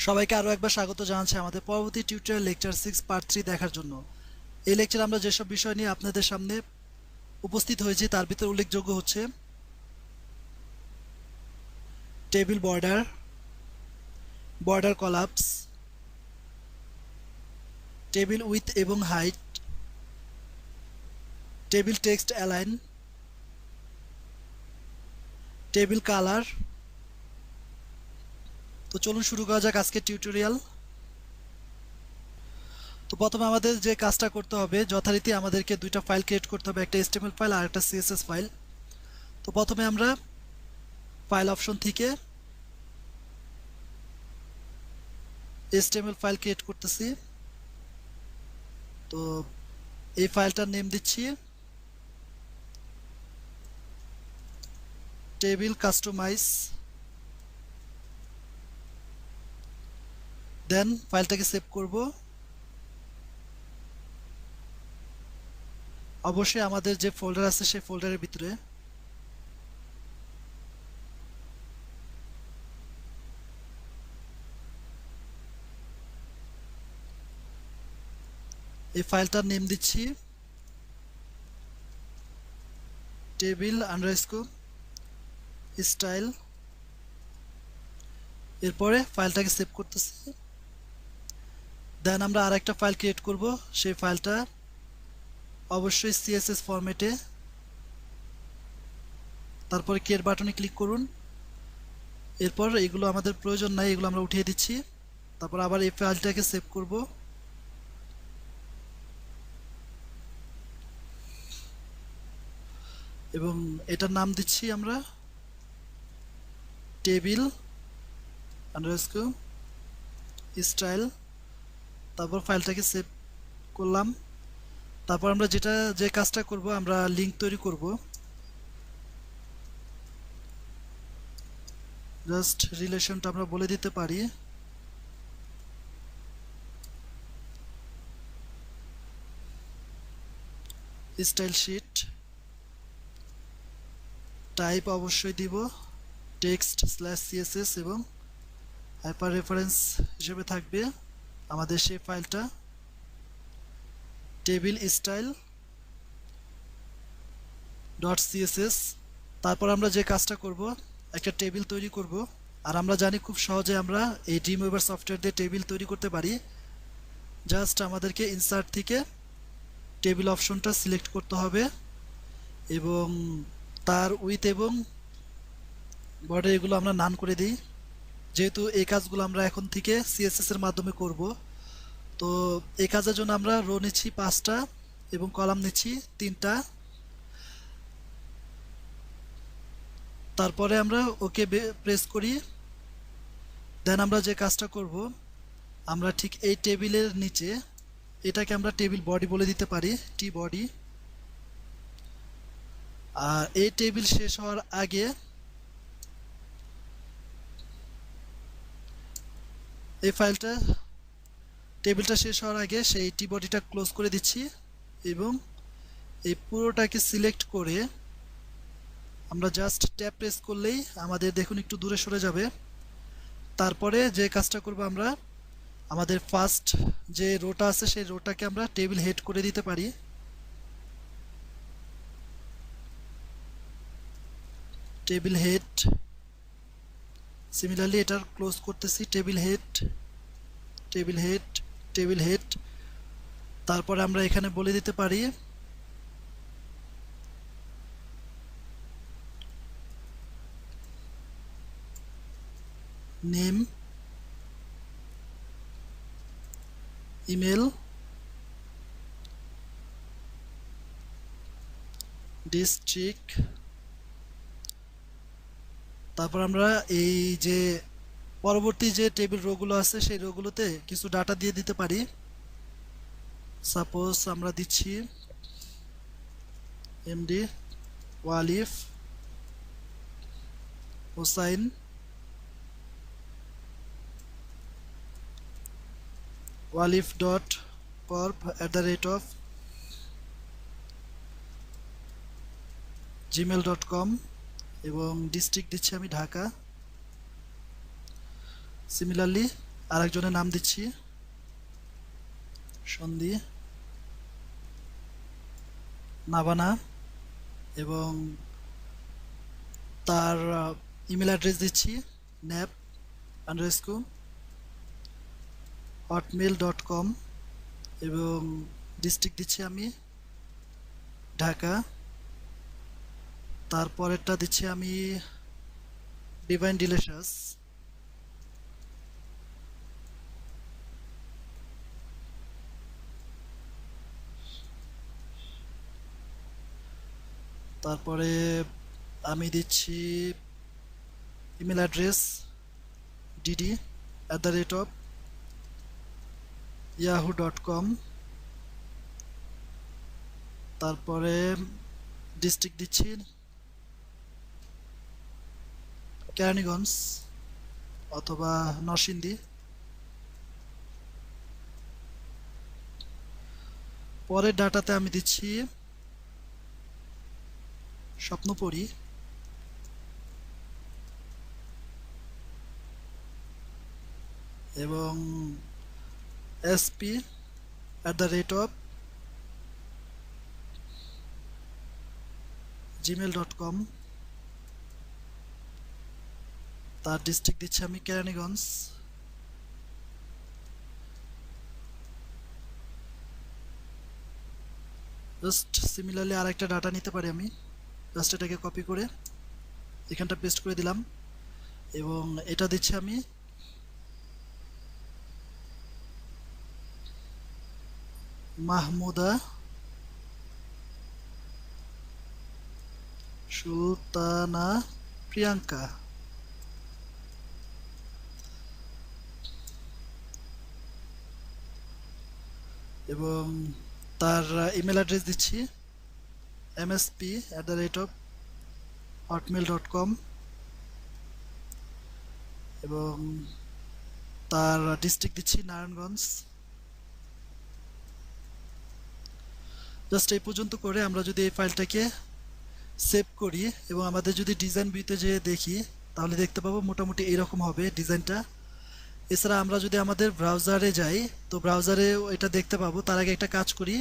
সবাইকে আরো একবার স্বাগত জানাচ্ছি আমাদের পরবর্তী টিউটোরিয়াল লেকচার 6 পার্ট 3 দেখার জন্য। এই লেকচারে আমরা যেসব বিষয় নিয়ে আপনাদের সামনে উপস্থিত হয়েছি তার ভিতর উল্লেখযোগ্য হচ্ছে table border, border collapse, table width এবং height, table text align, table colour. তো চলুন শুরু করা যাক আজকের টিউটোরিয়াল। তো প্রথমে আমাদের যে কাজটা করতে হবে, যথারীতি আমাদেরকে দুইটা ফাইল ক্রিয়েট করতে হবে, একটা HTML ফাইল আর একটা CSS ফাইল। তো প্রথমে আমরা ফাইল অপশন থেকে HTML ফাইল ক্রিয়েট করতেছি। তো এই ফাইলটার নেম দিচ্ছি টেবিল কাস্টমাইজ। দেন ফাইলটাকে সেভ করব। অবশ্যই আমাদের যে ফোল্ডার আছে সেই ফোল্ডারের ভিতরে। এই ফাইলটার নেম দিচ্ছি টেবিল আন্ডারস্কোর স্টাইল। এরপরে ফাইলটাকে সেভ করতেছি। দেন আমরা আরেকটা ফাইল ক্রিয়েট করব, সেই ফাইলটা অবশ্যই CSS ফরম্যাটে। তারপরে ক্রিয়েট বাটনে ক্লিক করুন। এরপর এগুলো আমাদের প্রয়োজন নাই, এগুলো আমরা উঠিয়ে দিচ্ছি। তারপর আবার এই ফাইলটাকে সেভ করব। এবং এটার নাম দিচ্ছি আমরা টেবিল আন্ডারস্কোর স্টাইল। তারপর ফাইলটাকে সেভ করলাম। তারপর আমরা যে কাজটা করব, আমরা লিংক তৈরি করব। জাস্ট রিলেশনটা আমরা বলে দিতে পারি স্টাইল শিট। টাইপ অবশ্যই দিব টেক্সট স্ল্যাশ CSS এবং হাইপার রেফারেন্স হিসেবে থাকবে আমাদের সেই ফাইলটা টেবিল স্টাইল ডট CSS। তারপর আমরা যে কাজটা করব, একটা টেবিল তৈরি করব। আর আমরা জানি খুব সহজে আমরা এই ড্রিমওয়েভার সফটওয়্যার দিয়ে টেবিল তৈরি করতে পারি। জাস্ট আমাদেরকে ইনসার্ট থেকে টেবিল অপশনটা সিলেক্ট করতে হবে এবং তার উইথ এবং বর্ডার এগুলো আমরা নান করে দিই। যেহেতু এই কাজগুলো আমরা এখন থেকে CSS এর মাধ্যমে করব, তো এই কাজের জন্য আমরা রো নিচ্ছি 5টা এবং কলাম নিচ্ছি 3টা। তারপরে আমরা ওকে প্রেস করি। দেন আমরা যে কাজটা করব, আমরা ঠিক এই টেবিলের নিচে এটাকে আমরা টেবিল বডি বলে দিতে পারি, টি বডি। আর এই টেবিল শেষ হওয়ার আগে এই টেবিলটা শেষ হওয়ার আগে সেই টি বডিটা ক্লোজ করে দিচ্ছি এবং এই পুরোটাকে সিলেক্ট করে আমরা জাস্ট ট্যাপ প্রেস করলেই আমাদের দেখুন একটু দূরে সরে যাবে। তারপরে যে কাজটা করব, আমরা আমাদের ফার্স্ট যে রোটা আছে সেই রোটাকে আমরা টেবিল হেড করে দিতে পারি। Table head. সিমিলারলি এটার ক্লোজ করতেছি table head, table head, table head. তারপরে আমরা এখানে বলে দিতে পারি নেম, ইমেল, ডিস্ট্রিক্ট। তারপর আমরা এই যে পরবর্তী যে টেবিল রোগুলো আছে সেই রোগুলোতে কিছু ডাটা দিয়ে দিতে পারি। সাপোজ আমরা দিচ্ছি MD Walif Hossain Walif dot corp @, gmail.com এবং ডিস্ট্রিক্ট দিচ্ছি আমি ঢাকা। সিমিলারলি আরেকজনের নাম দিচ্ছি সন্ধি নাভানা এবং তার ইমেল অ্যাড্রেস দিচ্ছি nap_hotmail.com এবং ডিস্ট্রিক্ট দিচ্ছি আমি ঢাকা। তারপরেরটা দিচ্ছি আমি ডিভাইন ডিলিশাস। তারপরে আমি দিচ্ছি ইমেল অ্যাড্রেস dd@yahoo.com। তারপরে ডিস্ট্রিক্ট দিচ্ছি কেরানীগঞ্জ অথবা নরসিংদী। পরের ডাটাতে আমি দিচ্ছি স্বপ্নপুরী এবং sp@gmail.com। তার ডিস্ট্রিক্ট দিচ্ছি আমি কেরানীগঞ্জ। জাস্ট সিমিলারলি আরেকটা ডাটা নিতে পারি আমি, জাস্ট এটাকে কপি করে এখানটা পেস্ট করে দিলাম এবং এটা দিচ্ছি আমি মাহমুদা সুলতানা প্রিয়াঙ্কা এবং তার ইমেল অ্যাড্রেস দিচ্ছি msp@hotmail.com এবং তার ডিস্ট্রিক্ট দিচ্ছি নারায়ণগঞ্জ। জাস্ট এই পর্যন্ত করে আমরা যদি এই ফাইলটাকে সেভ করি এবং আমাদের যদি ডিজাইন ভিউতে যেয়ে দেখি তাহলে দেখতে পাবো মোটামুটি এরকম হবে ডিজাইনটা। এছাড়া আমরা যদি আমাদের ব্রাউজারে যাই তো ব্রাউজারেও এটা দেখতে পাবো। তার আগে একটা কাজ করি,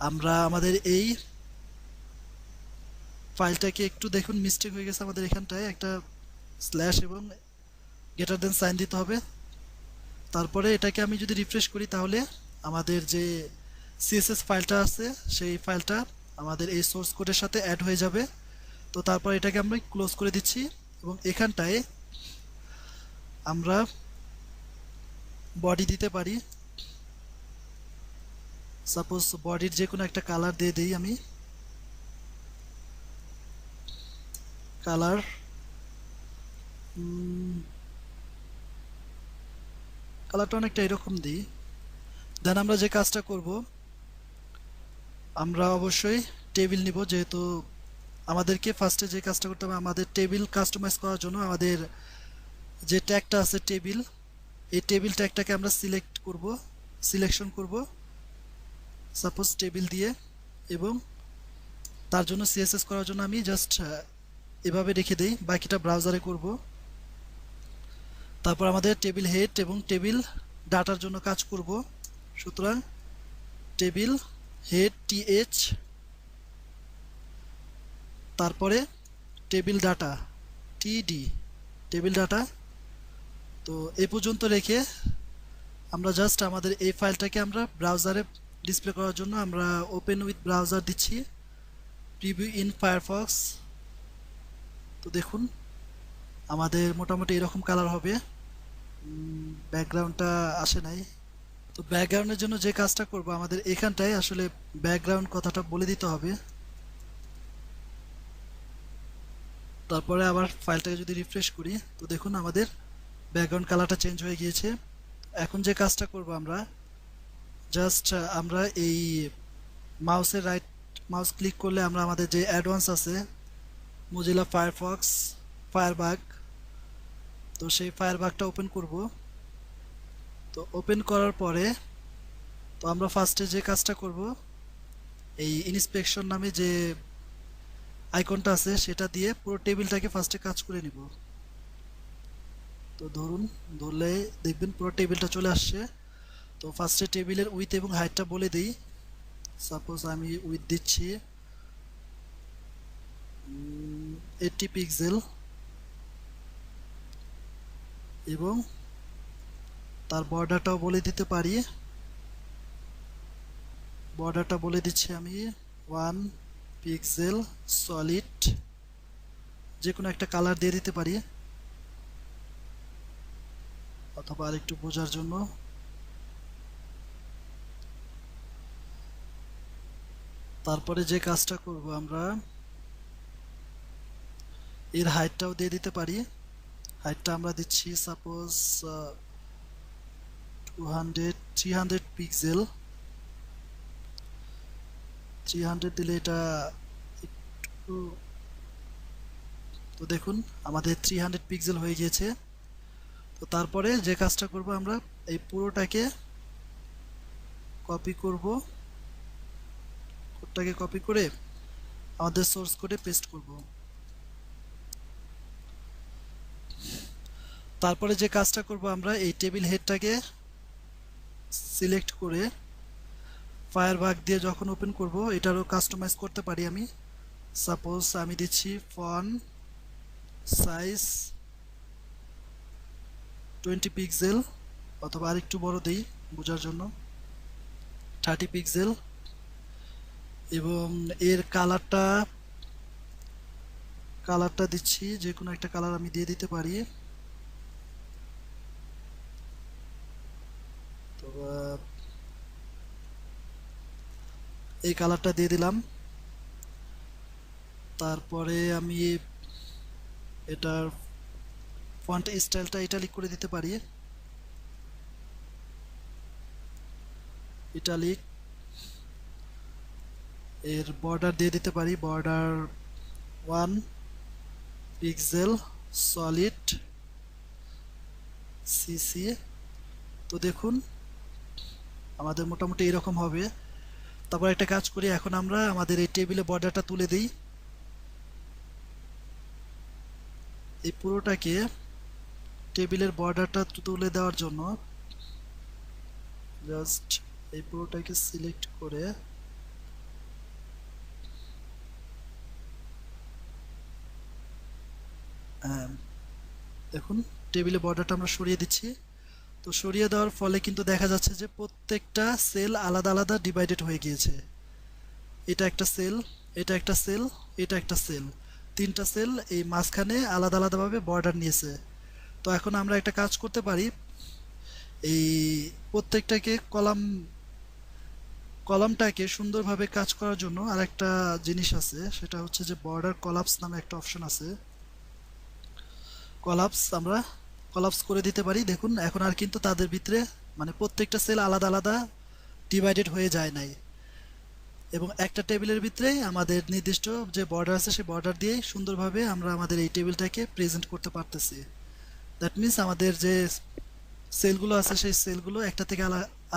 আমরা আমাদের এই ফাইলটাকে একটু দেখুন, মিস্টেক হয়ে গেছে আমাদের এখানটায় একটা স্ল্যাশ এবং গ্রেটার দেন সাইন দিতে হবে। তারপরে এটাকে আমি যদি রিফ্রেশ করি তাহলে আমাদের যে সিএসএস ফাইলটা আছে সেই ফাইলটা আমাদের এই সোর্স কোডের সাথে অ্যাড হয়ে যাবে। তো তারপর এটাকে আমরা ক্লোজ করে দিচ্ছি এবং এখানটায় আমরা বডি দিতে পারি। সাপোজ বডির যে কোনো একটা কালার দিয়ে দিই আমি, কালারটা অনেকটা এরকম দিই। দেন আমরা যে কাজটা করব, আমরা অবশ্যই টেবিল নিব, যেহেতু আমাদেরকে ফার্স্টে যে কাজটা করতে হবে আমাদের টেবিল কাস্টমাইজ করার জন্য আমাদের যে ট্যাগটা আছে টেবিল, এই টেবিল ট্যাগটাকে আমরা সিলেকশন করব সাপোজ টেবিল দিয়ে এবং তার জন্য সিএসএস করার জন্য আমি জাস্ট এভাবে রেখে দেই, বাকিটা ব্রাউজারে করব। তারপর আমাদের টেবিল হেড এবং টেবিল ডাটার জন্য কাজ করব, সুতরাং টেবিল হেড টিএইচ, তারপরে টেবিল ডাটা টিডি, টেবিল ডাটা। তো এই পর্যন্ত রেখে আমরা জাস্ট আমাদের এই ফাইলটাকে আমরা ব্রাউজারে ডিসপ্লে করার জন্য আমরা ওপেন উইথ ব্রাউজার দিচ্ছি, প্রিভিউ ইন ফায়ারফক্স। তো দেখুন আমাদের মোটামুটি এরকম কালার হবে, ব্যাকগ্রাউন্ডটা আসে নাই। তো ব্যাকগ্রাউন্ডের জন্য যে কাজটা করব আমাদের এখানটায় আসলে ব্যাকগ্রাউন্ড কথাটা বলে দিতে হবে। তারপরে আবার ফাইলটাকে যদি রিফ্রেশ করি তো দেখুন আমাদের ব্যাকগ্রাউন্ড কালারটা চেঞ্জ হয়ে গিয়েছে। এখন যে কাজটা করব আমরা জাস্ট আমরা এই মাউসের রাইট মাউস ক্লিক করলে আমরা আমাদের যে অ্যাডভান্স আছে মোজিলা ফায়ারফক্স ফায়ারবাগ, তো সেই ফায়ারবাগটা ওপেন করব। তো ওপেন করার পরে তো আমরা ফার্স্টে যে কাজটা করব এই ইন্সপেকশন নামে যে আইকনটা আছে সেটা দিয়ে পুরো টেবিলটাকে ফার্স্টে কাজ করে নিব। তো তো ধরুন, ধরলে দেখবেন পুরো টেবিলটা চলে আসছে। তো ফার্স্টে টেবিলের উইথ এবং হাইটটা বলে দিই। সাপোজ আমি উইথ দিচ্ছি 80 পিক্সেল এবং তার বর্ডারটাও বলে দিতে পারি। বর্ডারটা বলে দিচ্ছি আমি 1 পিক্সেল সলিড, যে কোনো একটা কালার দিয়ে দিতে পারি, অথবা আরেকটু বোঝার জন্য তারপরে যে কাজটা করব আমরা এর হাইটটাও দিয়ে দিতে পারি। হাইটটা আমরা দিচ্ছি সাপোজ 300 পিক্সেল। 300 দিলে এটা একটু, তো দেখুন আমাদের 300 পিক্সেল হয়ে গিয়েছে। তো তারপরে যে কাজটা করব আমরা এই পুরোটাকে কপি করব, কোডটাকে কপি করে আমাদের সোর্স কোডে পেস্ট করব। তারপরে যে কাজটা করব আমরা এই টেবিল হেডটাকে সিলেক্ট করে ফায়ারবাগ দিয়ে যখন ওপেন করব এটারও কাস্টমাইজ করতে পারি আমি। সাপোজ আমি দিচ্ছি ফন্ট সাইজ 20 পিক্সেল, অথবা আরেকটু বড় দেই বোঝার জন্য 30 পিক্সেল, এবং এর কালারটা দিচ্ছি যে কোনো একটা কালার আমি দিয়ে দিতে পারি। তো এই কালারটা দিয়ে দিলাম। তারপরে আমি এটার ফন্ট স্টাইলটা ইটালিক করে দিতে পারি, ইটালিক। এর বর্ডার দিয়ে দিতে পারি, বর্ডার 1 পিক্সেল সলিড সিসি। তো দেখুন আমাদের মোটামুটি এরকম হবে। তারপর একটা কাজ করি, এখন আমরা আমাদের এই টেবিলে বর্ডারটা তুলে দিই। এই পুরোটাকে টেবিলের বর্ডারটা তুলে দেওয়ার জন্য জাস্ট এই পুরোটাকে সিলেক্ট করে দেখুন টেবিলে বর্ডারটা আমরা সরিয়ে দিচ্ছি। তো সরিয়ে দেওয়ার ফলে কিন্তু দেখা যাচ্ছে যে প্রত্যেকটা সেল আলাদা আলাদা ডিভাইডেড হয়ে গিয়েছে। এটা একটা সেল, এটা একটা সেল, এটা একটা সেল, তিনটা সেল এই মাঝখানে আলাদা আলাদাভাবে বর্ডার নিয়েছে। তো এখন আমরা একটা কাজ করতে পারি, এই প্রত্যেকটাকে কলামটাকে সুন্দরভাবে কাজ করার জন্য আরেকটা জিনিস আছে, সেটা হচ্ছে যে বর্ডার কলাপস নামে একটা অপশন আছে। আমরা কলাপস করে দিতে পারি। দেখুন এখন আর কিন্তু তাদের ভিতরে মানে প্রত্যেকটা সেল আলাদা আলাদা ডিভাইডেড হয়ে যায় নাই, এবং একটা টেবিলের ভিতরে আমাদের নির্দিষ্ট যে বর্ডার আছে সেই বর্ডার দিয়ে সুন্দরভাবে আমরা আমাদের এই টেবিলটাকে প্রেজেন্ট করতে পারতেছি। দ্যাট মিন্স আমাদের যে সেলগুলো আছে সেই সেলগুলো একটা থেকে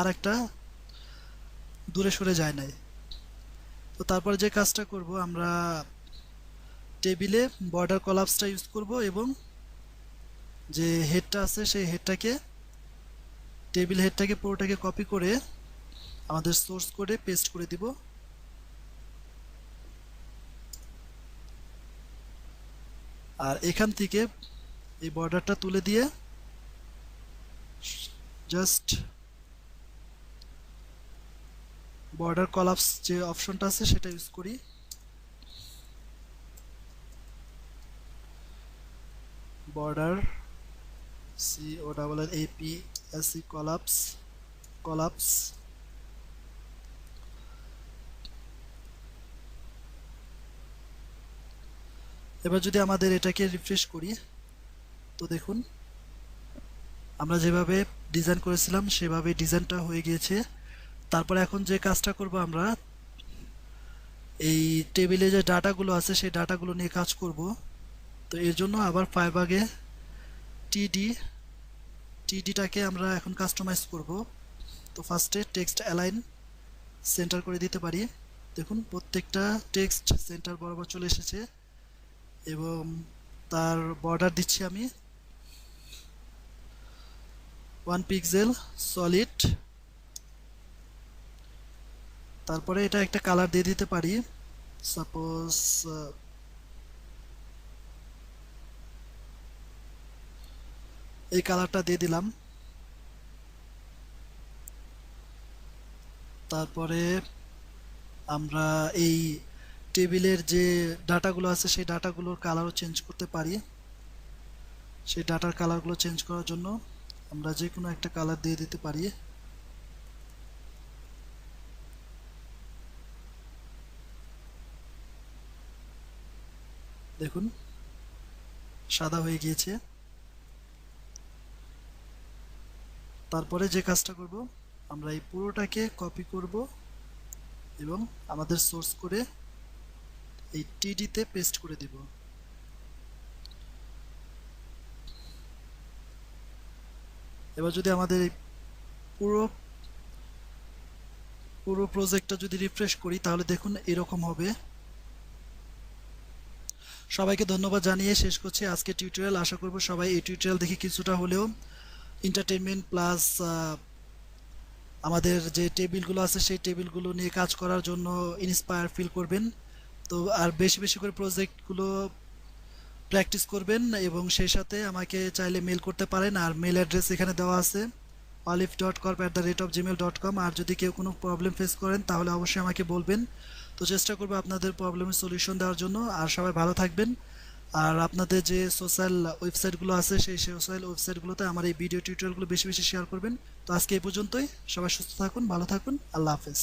আর একটা দূরে সরে যায় নাই। তো তারপরে যে কাজটা করব আমরা টেবিলে বর্ডার কলাপসটা ইউজ করব, এবং যে হেডটা আছে সেই টেবিল হেডটাকে পুরোটাকে কপি করে আমাদের সোর্স কোডে পেস্ট করে দিব। আর এখান থেকে এই বর্ডারটা তুলে দিয়ে জাস্ট বর্ডার কলাপস যে অপশনটা আছে সেটা ইউজ করি। Border COLLAPSE collapse. এবার যদি আমাদের এটাকে রিফ্রেশ করি, তো দেখুন আমরা যেভাবে ডিজাইন করেছিলাম সেভাবে ডিজাইনটা হয়ে গিয়েছে। তারপর এখন যে কাজটা করব আমরা এই টেবিলে যে ডাটাগুলো আছে সেই ডাটাগুলো নিয়ে কাজ করব। তো এর জন্য আবার ফায়ারবাগে টিডিটাকে আমরা এখন কাস্টমাইজ করব। তো ফার্স্টে টেক্সট অ্যালাইন সেন্টার করে দিতে পারি। দেখুন প্রত্যেকটা টেক্সট সেন্টার বরাবর চলে এসেছে, এবং তার বর্ডার দিচ্ছি আমি 1 পিক্সেল সলিড। তারপরে এটা একটা কালার দিয়ে দিতে পারি, সাপোজ এই কালারটা দিয়ে দিলাম। তারপরে আমরা এই টেবিলের যে ডাটাগুলো আছে সেই ডাটাগুলোর কালারও চেঞ্জ করতে পারি। সেই ডাটার কালারগুলো চেঞ্জ করার জন্য আমরা যে কোনো একটা কালার দিয়ে দিতে পারি। দেখুন সাদা হয়ে গিয়েছে। তারপরে যে কাজটা করব, আমরা এই পুরোটাকে কপি করব এবং আমাদের সোর্স করে এই টিডিতে পেস্ট করে দিব। এবার যদি আমাদের এই পুরো পুরো প্রজেক্টটা যদি রিফ্রেশ করি তাহলে দেখুন এরকম হবে। সবাইকে ধন্যবাদ জানিয়ে শেষ করছি আজকে টিউটোরিয়াল। আশা করব সবাই এই টিউটোরিয়াল দেখে কিছুটা হলেও এন্টারটেইনমেন্ট প্লাস আমাদের যে টেবিলগুলো আছে সেই টেবিলগুলো নিয়ে কাজ করার জন্য ইন্সপায়ার ফিল করবেন। তো আর বেশি বেশি করে প্রজেক্টগুলো প্র্যাকটিস করবেন এবং সেই সাথে আমাকে চাইলে মেল করতে পারেন। আর মেল অ্যাড্রেস এখানে দেওয়া আছে olive.corp@gmail.com। আর যদি কেউ কোনো প্রবলেম ফেস করেন তাহলে অবশ্যই আমাকে বলবেন, তো চেষ্টা করবো আপনাদের প্রবলেমের সলিউশন দেওয়ার জন্য। আর সবাই ভালো থাকবেন। আর আপনাদের যে সোশ্যাল ওয়েবসাইটগুলো আছে সেই সোশ্যাল ওয়েবসাইটগুলোতে আমার এই ভিডিও টিউটোরিয়ালগুলো বেশি বেশি শেয়ার করবেন। তো আজকে এই পর্যন্তই। সবাই সুস্থ থাকুন, ভালো থাকুন, আল্লাহ হাফেজ।